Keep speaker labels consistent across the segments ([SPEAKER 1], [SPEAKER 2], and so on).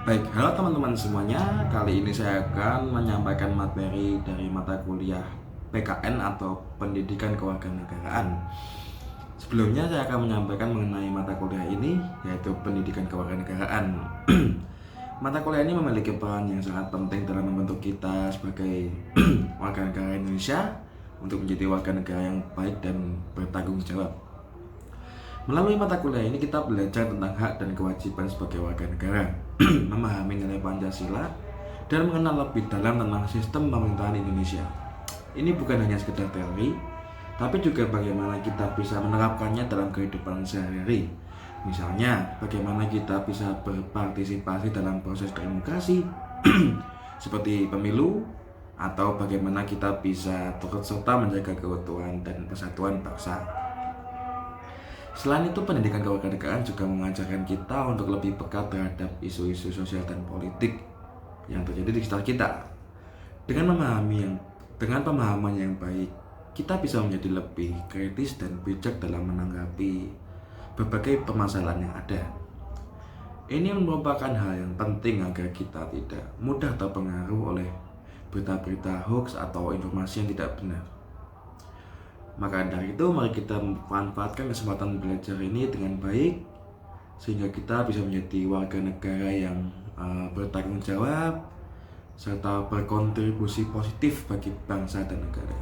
[SPEAKER 1] Baik, halo teman-teman semuanya. Kali ini saya akan menyampaikan materi dari mata kuliah PKN atau Pendidikan Kewarganegaraan. Sebelumnya saya akan menyampaikan mengenai mata kuliah ini, yaitu Pendidikan Kewarganegaraan. Mata kuliah ini memiliki peran yang sangat penting dalam membentuk kita sebagai warga negara Indonesia untuk menjadi warga negara yang baik dan bertanggung jawab. Melalui mata kuliah ini kita belajar tentang hak dan kewajiban sebagai warga negara, memahami nilai Pancasila, dan mengenal lebih dalam tentang sistem pemerintahan Indonesia. Ini bukan hanya sekedar teori, tapi juga bagaimana kita bisa menerapkannya dalam kehidupan sehari-hari. Misalnya, bagaimana kita bisa berpartisipasi dalam proses demokrasi, seperti pemilu, atau bagaimana kita bisa turut serta menjaga keutuhan dan persatuan bangsa. Selain itu, pendidikan kewarganegaraan juga mengajarkan kita untuk lebih peka terhadap isu-isu sosial dan politik yang terjadi di sekitar kita. Dengan pemahaman yang baik, kita bisa menjadi lebih kritis dan bijak dalam menanggapi berbagai permasalahan yang ada. Ini merupakan hal yang penting agar kita tidak mudah terpengaruh oleh berita-berita hoax atau informasi yang tidak benar. Maka dari itu, mari kita manfaatkan kesempatan belajar ini dengan baik sehingga kita bisa menjadi warga negara yang bertanggung jawab serta berkontribusi positif bagi bangsa dan negara.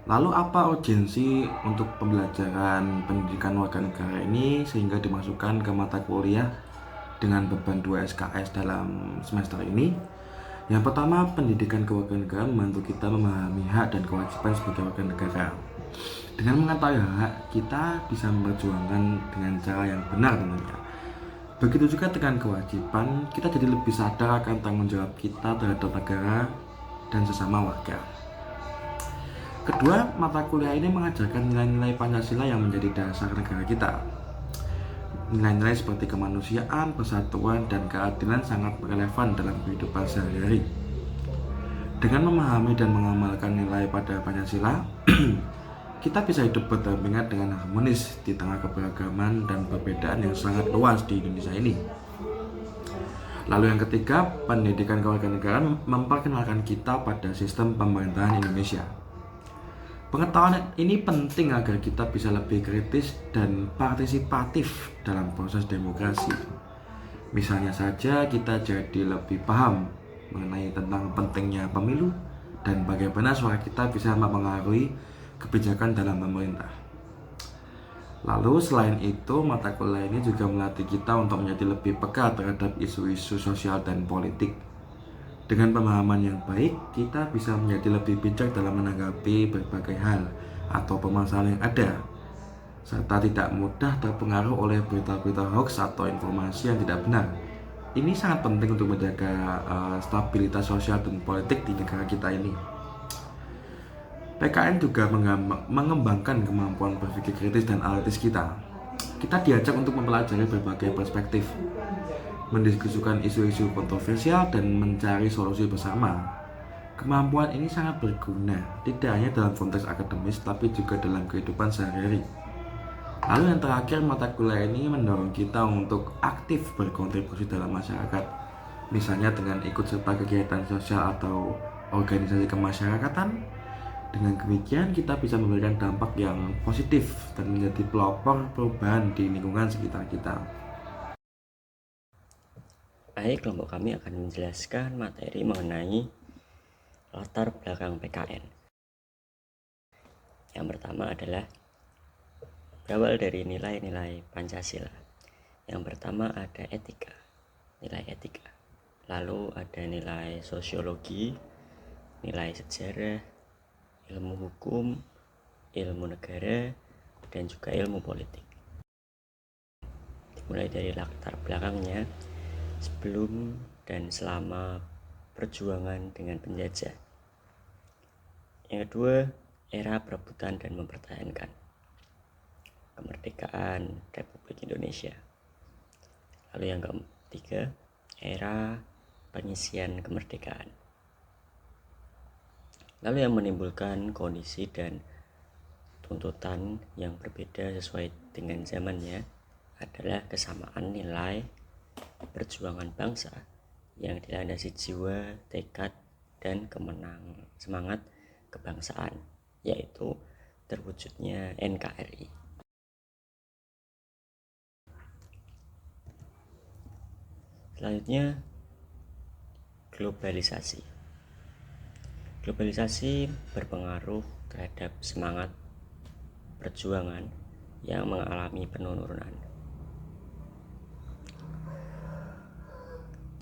[SPEAKER 1] Lalu apa urgensi untuk pembelajaran pendidikan warga negara ini sehingga dimasukkan ke mata kuliah dengan beban 2 SKS dalam semester ini? Yang pertama, pendidikan kewarganegaraan membantu kita memahami hak dan kewajiban sebagai warga negara. Dengan mengetahui hak, kita bisa memperjuangkan dengan cara yang benar tentunya. Begitu juga dengan kewajiban, kita jadi lebih sadar akan tanggung jawab kita terhadap negara dan sesama warga. Kedua, mata kuliah ini mengajarkan nilai-nilai Pancasila yang menjadi dasar negara kita. Nilai-nilai seperti kemanusiaan, persatuan, dan keadilan sangat relevan dalam kehidupan sehari-hari. Dengan memahami dan mengamalkan nilai pada Pancasila, kita bisa hidup berdampingan dengan harmonis di tengah keberagaman dan perbedaan yang sangat luas di Indonesia ini. Lalu yang ketiga, pendidikan kewarganegaraan memperkenalkan kita pada sistem pemerintahan Indonesia. Pengetahuan ini penting agar kita bisa lebih kritis dan partisipatif dalam proses demokrasi. Misalnya saja kita jadi lebih paham mengenai tentang pentingnya pemilu dan bagaimana suara kita bisa mempengaruhi kebijakan dalam pemerintah. Lalu selain itu, mata kuliah ini juga melatih kita untuk menjadi lebih peka terhadap isu-isu sosial dan politik. Dengan pemahaman yang baik, kita bisa menjadi lebih bijak dalam menanggapi berbagai hal atau permasalahan yang ada, serta tidak mudah terpengaruh oleh berita-berita hoax atau informasi yang tidak benar. Ini sangat penting untuk menjaga stabilitas sosial dan politik di negara kita ini. PKN juga mengembangkan kemampuan berpikir kritis dan analitis kita. Kita diajak untuk mempelajari berbagai perspektif, mendiskusikan isu-isu kontroversial, dan mencari solusi bersama. Kemampuan ini sangat berguna, tidak hanya dalam konteks akademis, tapi juga dalam kehidupan sehari-hari. Lalu yang terakhir, mata kuliah ini mendorong kita untuk aktif berkontribusi dalam masyarakat. Misalnya dengan ikut serta kegiatan sosial atau organisasi kemasyarakatan. Dengan demikian kita bisa memberikan dampak yang positif dan menjadi pelopor perubahan di lingkungan sekitar kita.
[SPEAKER 2] Baik, kelompok kami akan menjelaskan materi mengenai latar belakang PKN. Yang pertama adalah berawal dari nilai-nilai Pancasila. Yang pertama ada etika, nilai etika. Lalu ada nilai sosiologi, nilai sejarah, ilmu hukum, ilmu negara, dan juga ilmu politik. Dimulai dari latar belakangnya, sebelum dan selama perjuangan dengan penjajah. Yang kedua, era perebutan dan mempertahankan kemerdekaan Republik Indonesia. Lalu yang ketiga, era pengisian kemerdekaan. Lalu yang menimbulkan kondisi dan tuntutan yang berbeda sesuai dengan zamannya adalah kesamaan nilai, perjuangan bangsa yang dilandasi jiwa, tekad, dan semangat kebangsaan, yaitu terwujudnya NKRI. Selanjutnya, globalisasi. Globalisasi berpengaruh terhadap semangat perjuangan yang mengalami penurunan.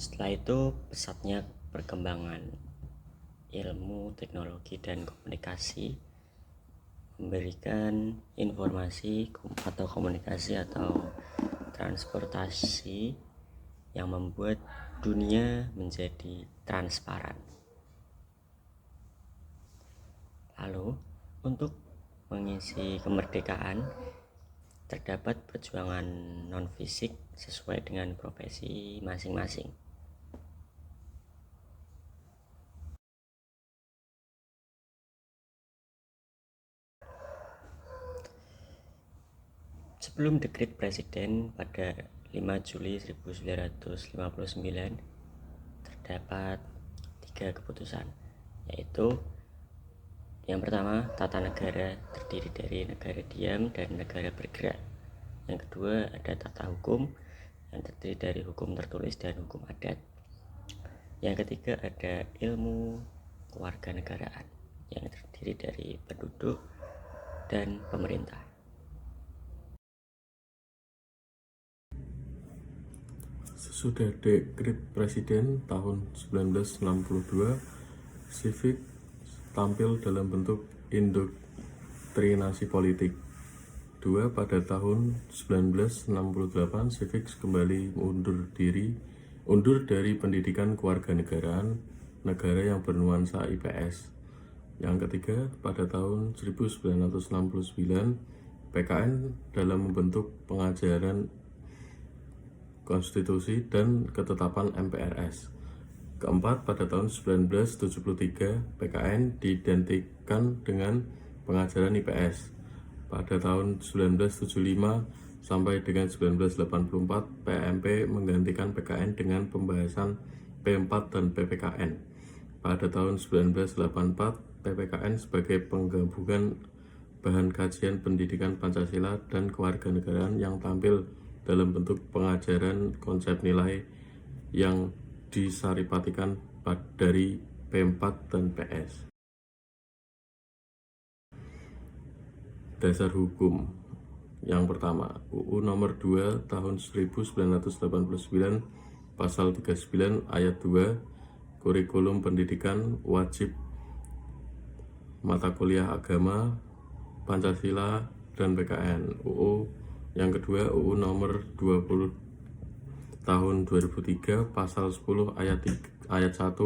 [SPEAKER 2] Setelah itu, pesatnya perkembangan ilmu, teknologi, dan komunikasi memberikan informasi atau komunikasi atau transportasi yang membuat dunia menjadi transparan. Lalu, untuk mengisi kemerdekaan, terdapat perjuangan non-fisik sesuai dengan profesi masing-masing. Sebelum dekret presiden pada 5 Juli 1959 terdapat 3 keputusan, yaitu yang pertama, tata negara terdiri dari negara diam dan negara bergerak. Yang kedua, ada tata hukum yang terdiri dari hukum tertulis dan hukum adat. Yang ketiga, ada ilmu kewarganegaraan yang terdiri dari penduduk dan pemerintah.
[SPEAKER 3] Sesudah dekret presiden tahun 1962, Civic tampil dalam bentuk indoktrinasi politik. 2. Pada tahun 1968, Civic kembali undur dari pendidikan kewarganegaraan negara yang bernuansa IPS. Yang ketiga, pada tahun 1969, PKN dalam membentuk pengajaran konstitusi dan ketetapan MPRS. Keempat, pada tahun 1973, PKN diidentikan dengan pengajaran IPS. Pada tahun 1975 sampai dengan 1984, PMP menggantikan PKN dengan pembahasan P4 dan PPKN. Pada tahun 1984, PPKN sebagai penggabungan bahan kajian pendidikan Pancasila dan kewarganegaraan yang tampil dalam bentuk pengajaran konsep nilai yang disaripatikan dari P4 dan PS. Dasar hukum. Yang pertama, UU nomor 2 tahun 1989 pasal 39 ayat 2, kurikulum pendidikan wajib mata kuliah agama, Pancasila, dan PKN. Yang kedua, UU nomor 20 tahun 2003 pasal 10 ayat 1,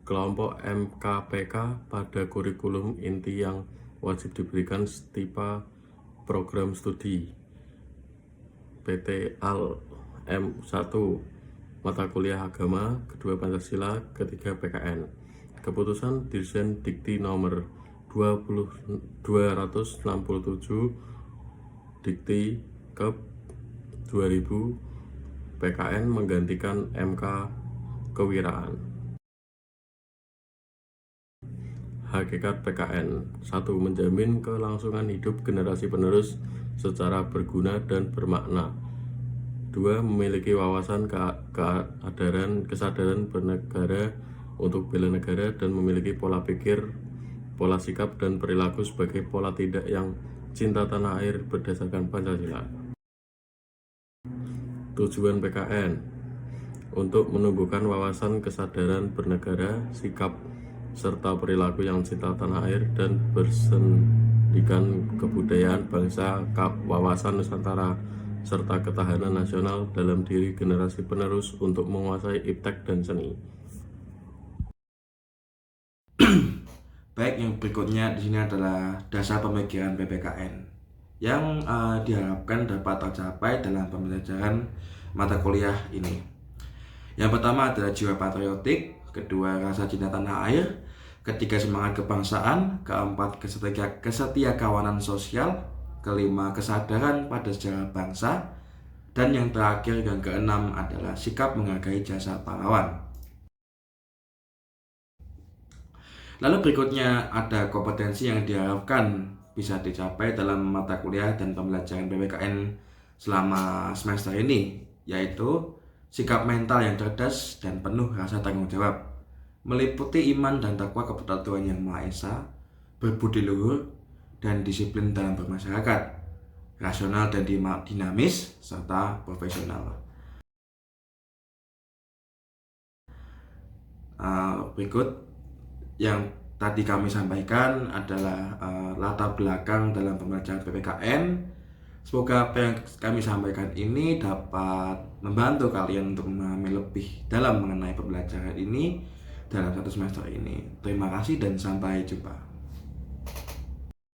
[SPEAKER 3] kelompok MKPK pada kurikulum inti yang wajib diberikan setiap program studi. PTAL M1 mata kuliah agama, kedua Pancasila, ketiga PKN. Keputusan Dirjen Dikti nomor 267 Dikti Kep 2000 PKN menggantikan MK Kewiraan. Hakikat PKN: 1. Menjamin kelangsungan hidup generasi penerus secara berguna dan bermakna. 2. Memiliki wawasan kesadaran bernegara untuk bela negara dan memiliki pola pikir, pola sikap, dan perilaku sebagai pola tindak yang cinta tanah air berdasarkan Pancasila. Tujuan PKN: untuk menumbuhkan wawasan kesadaran bernegara, sikap, serta perilaku yang cinta tanah air dan bersendikan kebudayaan bangsa, wawasan Nusantara, serta ketahanan nasional dalam diri generasi penerus untuk menguasai iptek dan seni.
[SPEAKER 1] Baik, yang berikutnya di sini adalah dasar pemikiran PPKN yang diharapkan dapat tercapai dalam pembelajaran mata kuliah ini. Yang pertama adalah jiwa patriotik, kedua rasa cinta tanah air, ketiga semangat kebangsaan, keempat kesetia kawanan sosial, kelima kesadaran pada sejarah bangsa, Dan yang terakhir, yang keenam adalah sikap menghargai jasa pahlawan. Lalu berikutnya ada kompetensi yang diharapkan bisa dicapai dalam mata kuliah dan pembelajaran PPKN selama semester ini, yaitu sikap mental yang cerdas dan penuh rasa tanggung jawab, meliputi iman dan takwa kepada Tuhan Yang Maha Esa, berbudi luhur dan disiplin dalam bermasyarakat, rasional dan dinamis, serta profesional. Berikut yang tadi kami sampaikan adalah latar belakang dalam pembelajaran PPKN. Semoga apa yang kami sampaikan ini dapat membantu kalian untuk memahami lebih dalam mengenai pembelajaran ini dalam satu semester ini. Terima kasih dan sampai jumpa.